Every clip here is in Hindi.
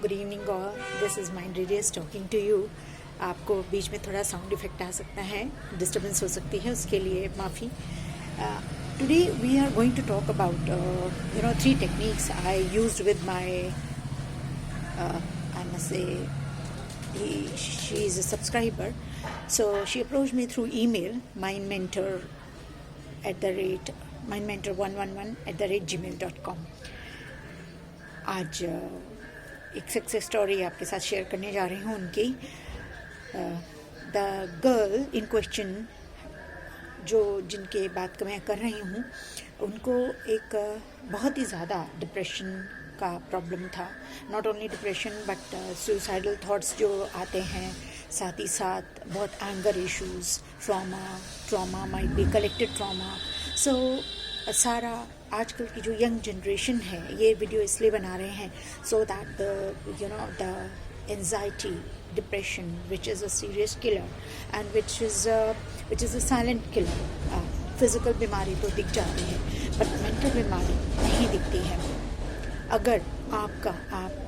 Good evening all, this is Mind Radius talking to you. आपको बीच में थोड़ा साउंड इफेक्ट आ सकता है, डिस्टर्बेंस हो सकती है, उसके लिए माफ़ी। Today we are going to talk about 3 techniques I used with my I must say she is a subscriber, so she approached me through email, mindmentor111@gmail.com. आज एक सक्सेस स्टोरी आपके साथ शेयर करने जा रही हूँ उनकी। द गर्ल इन क्वेश्चन जिनके बात मैं कर रही हूँ, उनको एक बहुत ही ज़्यादा डिप्रेशन का प्रॉब्लम था। Not only depression but suicidal thoughts जो आते हैं, साथ ही साथ बहुत anger issues, trauma might be collected trauma. So सारा आजकल की जो यंग जनरेशन है, ये वीडियो इसलिए बना रहे हैं so that the anxiety, depression which is a serious killer and which is a silent killer. Physical बीमारी तो दिख जाती है बट मेंटल बीमारी नहीं दिखती है। अगर आप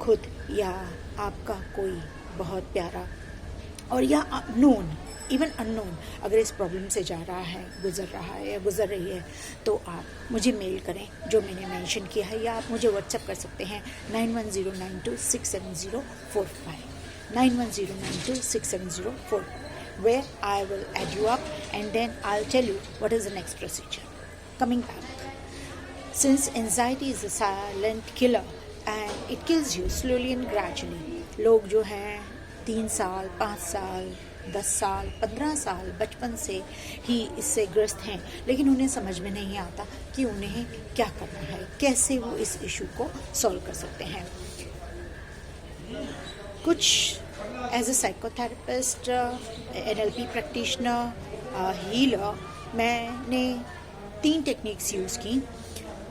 खुद या आपका कोई बहुत प्यारा और या इवन अननोन अगर इस प्रॉब्लम से जा रहा है, गुज़र रहा है या गुज़र रही है, तो आप मुझे मेल करें जो मैंने मेंशन किया है, या आप मुझे व्हाट्सएप कर सकते हैं 9109267045 9109267045, where I will add you up and then I'll tell you what is the next procedure. Coming back, since anxiety is a silent killer and it kills you slowly and gradually, लोग जो हैं 3 साल, 5 साल, 10 साल, 15 साल बचपन से ही इससे ग्रस्त हैं, लेकिन उन्हें समझ में नहीं आता कि उन्हें क्या करना है, कैसे वो इस इशू को सॉल्व कर सकते हैं। कुछ as a psychotherapist, NLP practitioner, healer, मैंने 3 टेक्निक्स यूज़ की।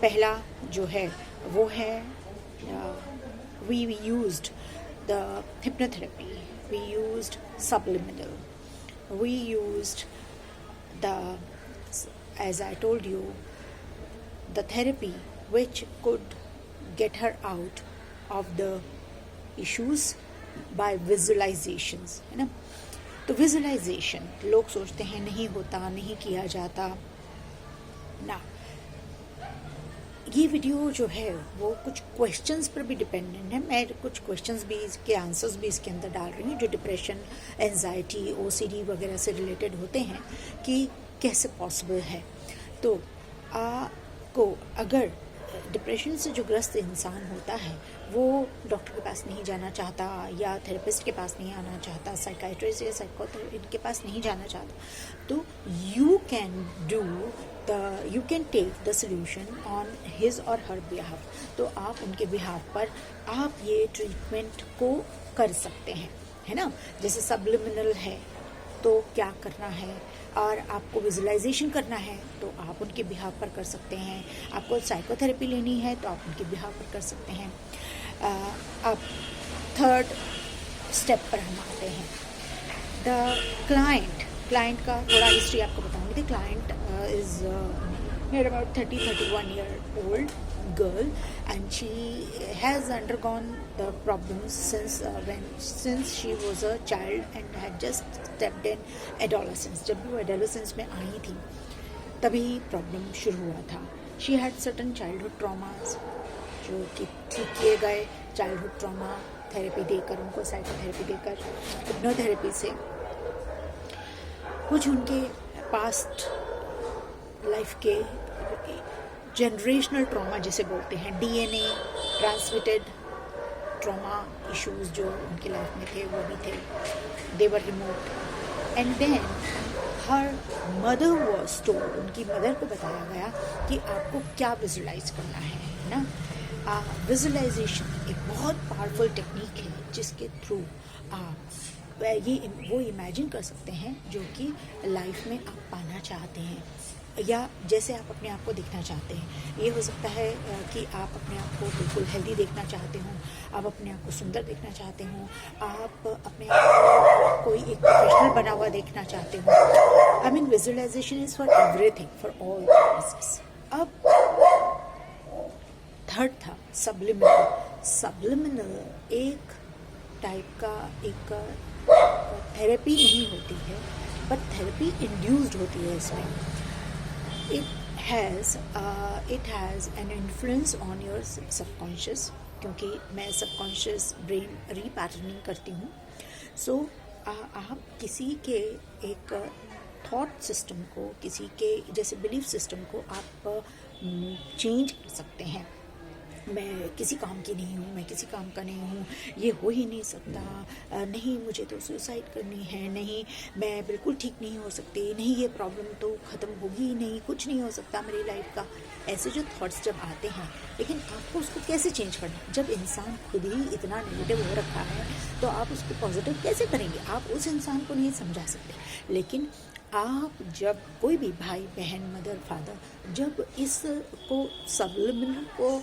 पहला जो है वो है we used the hypnotherapy, we used subliminal, we used as I told you, the therapy which could get her out of the issues by visualizations, है ना। तो विजुअलाइजेशन लोग सोचते हैं नहीं होता, नहीं किया जाता ना। ये वीडियो जो है वो कुछ क्वेश्चंस पर भी डिपेंडेंट है। मैं कुछ क्वेश्चंस भी, इसके आंसर्स भी इसके अंदर डाल रही हूँ जो डिप्रेशन, एंजाइटी, OCD वगैरह से रिलेटेड होते हैं कि कैसे पॉसिबल है। तो को अगर डिप्रेशन से जो ग्रस्त इंसान होता है वो डॉक्टर के पास नहीं जाना चाहता या थेरेपिस्ट के पास नहीं आना चाहता, साइकाइट्रिस्ट या साइकोथेरेपिस्ट इनके पास नहीं जाना चाहता, तो you can take the solution on his or her behalf. तो आप उनके बिहाफ पर आप ये ट्रीटमेंट को कर सकते हैं, है ना। जैसे सब्लिमिनल है तो क्या करना है, और आपको विजुअलाइजेशन करना है तो आप उनके बिहाफ पर कर सकते हैं। आपको साइकोथेरेपी लेनी है तो आप उनके बिहाफ पर कर सकते हैं। अब थर्ड स्टेप पर हम आते हैं। द क्लाइंट का थोड़ा हिस्ट्री आपको बताऊंगी। The client is near about 31 year old girl, and she has undergone the problems since she was a child and had just stepped in adolescence. जब वो adolescence में आई थी तभी प्रॉब्लम शुरू हुआ था। she had certain childhood traumas जो कि ठीक किए गए, चाइल्डहुड ट्रॉमा थेरेपी देकर, उनको साइकोथेरेपी देकर, हिप्नोथेरेपी से। कुछ उनके पास्ट लाइफ के जनरेशनल ट्रॉमा जिसे बोलते हैं, DNA ट्रांसमिटेड ट्रॉमा इश्यूज जो उनकी लाइफ में थे वो भी थे। They were remote and then her mother was told, उनकी मदर को बताया गया कि आपको क्या विजुअलाइज करना है ना। विजुअलाइजेशन एक बहुत पावरफुल टेक्निक है जिसके थ्रू आप वो इमेजिन कर सकते हैं जो कि लाइफ में आप पाना चाहते हैं, या जैसे आप अपने आप को देखना चाहते हैं। ये हो सकता है कि आप अपने आप को बिल्कुल हेल्दी देखना चाहते हो, आप अपने आप को सुंदर देखना चाहते हो, आप अपने आप को कोई एक प्रोफेशनल बना हुआ देखना चाहते हो। I mean visualisation is for everything, for all purposes. अब थर्ड था सब्लिमिनल, सब्लिमिनल एक टाइप का एक थेरेपी नहीं होती है, बट थेरेपी इंड्यूस्ड होती है इसमें. It has an influence on your subconscious, क्योंकि मैं सबकॉन्शियस ब्रेन रीपैटर्निंग करती हूँ. सो आप किसी के एक थॉट सिस्टम को, किसी के जैसे बिलीफ सिस्टम को आप चेंज कर सकते हैं. मैं किसी काम की नहीं हूँ, मैं किसी काम का नहीं हूँ, ये हो ही नहीं सकता, नहीं मुझे तो सुसाइड करनी है, नहीं मैं बिल्कुल ठीक नहीं हो सकती, नहीं ये प्रॉब्लम तो ख़त्म होगी ही नहीं, कुछ नहीं हो सकता मेरी लाइफ का. ऐसे जो थॉट्स जब आते हैं, लेकिन आपको उसको कैसे चेंज करना है? जब इंसान खुद ही इतना नेगेटिव हो रखा है तो आप उसको पॉजिटिव कैसे करेंगे? आप उस इंसान को नहीं समझा सकते. लेकिन आप जब कोई भी भाई बहन, मदर फादर, जब इसको सब्लिमिनल को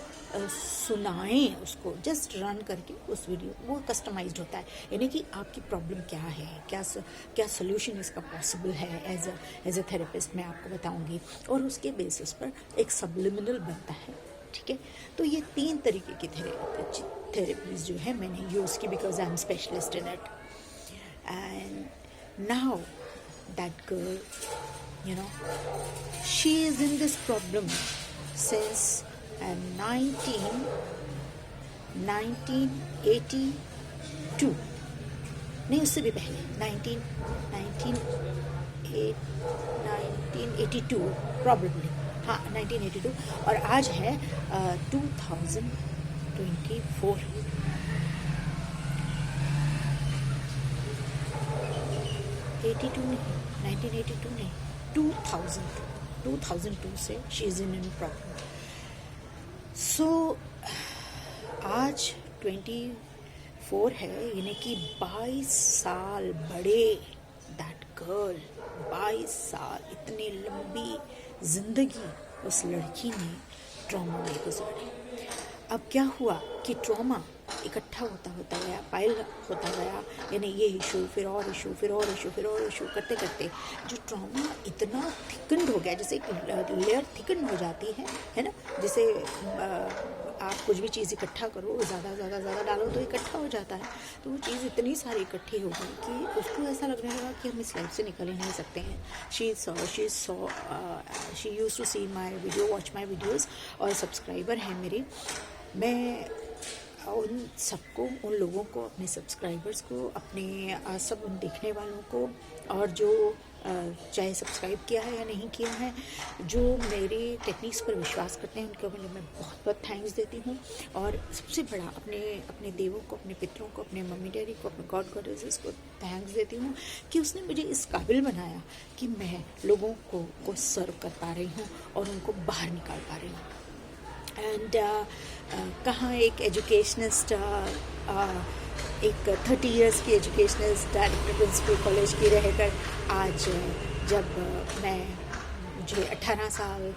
सुनाएं, उसको जस्ट रन करके उस वीडियो, वो कस्टमाइज्ड होता है. यानी कि आपकी प्रॉब्लम क्या है, क्या सोल्यूशन इसका पॉसिबल है, एज अ थेरेपिस्ट मैं आपको बताऊंगी, और उसके बेसिस पर एक सब्लिमिनल बनता है. ठीक है. तो ये 3 तरीके की थेरेपीज जो है मैंने यूज़ की, because I am specialist in it. And now that girl, she is in this problem since 1982, नहीं उससे भी पहले 1982 probably, हाँ 1982, और आज है 2024. 1982 नहीं, 2002 से शी इज़ इन प्रॉब्लम. सो आज 24 है, यानी कि 22 साल बड़े. दैट गर्ल, 22 साल, इतनी लंबी जिंदगी उस लड़की ने ट्रॉमा में गुजारी. अब क्या हुआ कि ट्रॉमा इकट्ठा होता गया, पाइल होता गया, यानी ये इशू, फिर और इशू, फिर और इशू, फिर और इशू करते करते जो ट्रॉमा इतना थिकन्ड हो गया, जैसे एक लेयर थिकन्ड हो जाती है ना. जैसे आप कुछ भी चीज़ इकट्ठा करो, ज़्यादा डालो तो इकट्ठा हो जाता है. तो वो चीज़ इतनी सारी इकट्ठी हो गई कि उसको ऐसा लगने लगा कि हम इस लाइफ से निकल ही नहीं सकते हैं. She used to see my video, watch my videos, और सब्सक्राइबर हैं मेरे. मैं उन सबको, उन लोगों को, अपने सब्सक्राइबर्स को, अपने सब उन देखने वालों को, और जो चाहे सब्सक्राइब किया है या नहीं किया है, जो मेरे टेक्निक्स पर विश्वास करते हैं, उनके लिए मैं बहुत बहुत थैंक्स देती हूँ. और सबसे बड़ा अपने देवों को, अपने पितरों को, अपने मम्मी डैडी को, अपने गॉड गॉडेसेस को थैंक्स देती हूँ कि उसने मुझे इस काबिल बनाया कि मैं लोगों को सर्व कर पा रही हूँ और उनको बाहर निकाल पा रही हूँ. एंड कहाँ एक एजुकेशनिस्ट, एक 30 इयर्स की एजुकेशनिस्ट, डायरेक्टर प्रिंसिपल कॉलेज की रहकर, आज जब मुझे 18 साल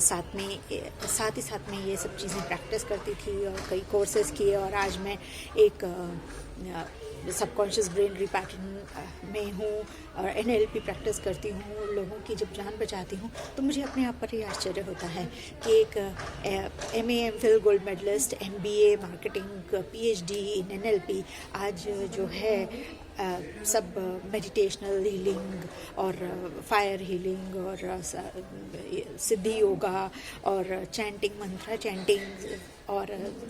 साथ ही साथ में ये सब चीज़ें प्रैक्टिस करती थी और कई कोर्सेज किए, और आज मैं एक सबकॉन्शियस ब्रेन रीपैटर्न में हूँ और NLP प्रैक्टिस करती हूँ, लोगों की जब जान बचाती हूँ, तो मुझे अपने आप पर ही आश्चर्य होता है कि एक MA MPhil gold medallist, MBA marketing, PhD in NLP आज जो है सब मेडिटेशनल हीलिंग और फायर हीलिंग और सिद्धि योगा और चैंटिंग, मंत्रा चैंटिंग और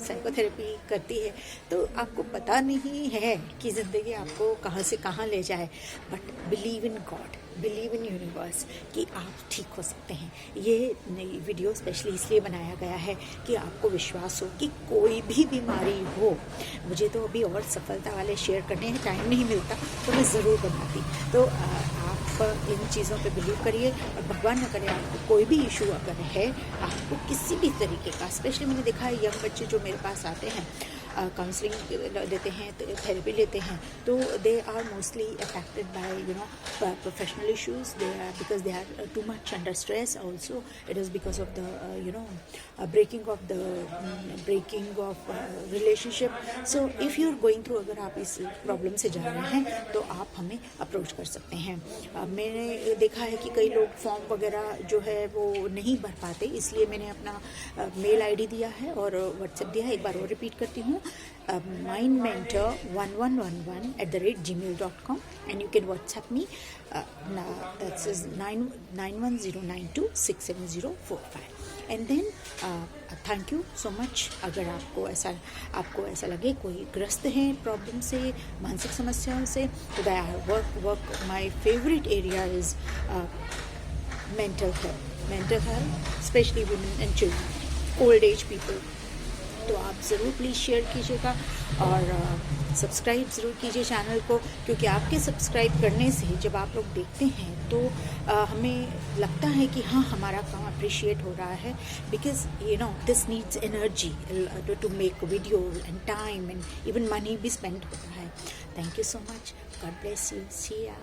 साइकोथेरेपी करती है. तो आपको पता नहीं है कि ज़िंदगी आपको कहाँ से कहाँ ले जाए, but believe in God, believe in universe कि आप ठीक हो सकते हैं. ये नई वीडियो स्पेशली इसलिए बनाया गया है कि आपको विश्वास हो कि कोई भी बीमारी हो. मुझे तो अभी और सफलता वाले शेयर करने हैं, टाइम नहीं मिलता, तो मैं ज़रूर बनाती. तो आप इन चीज़ों पे बिलीव करिए, और भगवान न करे आपको कोई भी इशू अगर है, आपको किसी भी तरीके का, स्पेशली मैंने देखा है यंग बच्चे जो मेरे पास आते हैं, काउंसलिंग लेते हैं, थेरेपी लेते हैं, तो they are mostly affected by professional issues, they are because they are too much under stress, also it is because of the breaking of relationship. So if you are going through, अगर आप इस प्रॉब्लम से जा रहे हैं तो आप हमें अप्रोच कर सकते हैं. मैंने देखा है कि कई लोग फॉर्म वगैरह जो है वो नहीं भर पाते, इसलिए मैंने अपना मेल आईडी दिया है और व्हाट्सएप दिया है. एक बार और रिपीट करती हूँ, mindmentor1111@gmail.com, and you can WhatsApp me. That is 9109267045. And then thank you so much. अगर आपको ऐसा लगे कोई ग्रस्त हैं प्रॉब्लम से, मानसिक समस्याओं से, तो work my favourite area is mental health, especially women and children, old age people. तो आप ज़रूर प्लीज़ शेयर कीजिएगा और सब्सक्राइब ज़रूर कीजिए चैनल को, क्योंकि आपके सब्सक्राइब करने से जब आप लोग देखते हैं तो हमें लगता है कि हाँ, हमारा काम अप्रिशिएट हो रहा है, because this needs energy to make video and time and even money भी स्पेंड होता है. Thank you so much. God bless you. See या.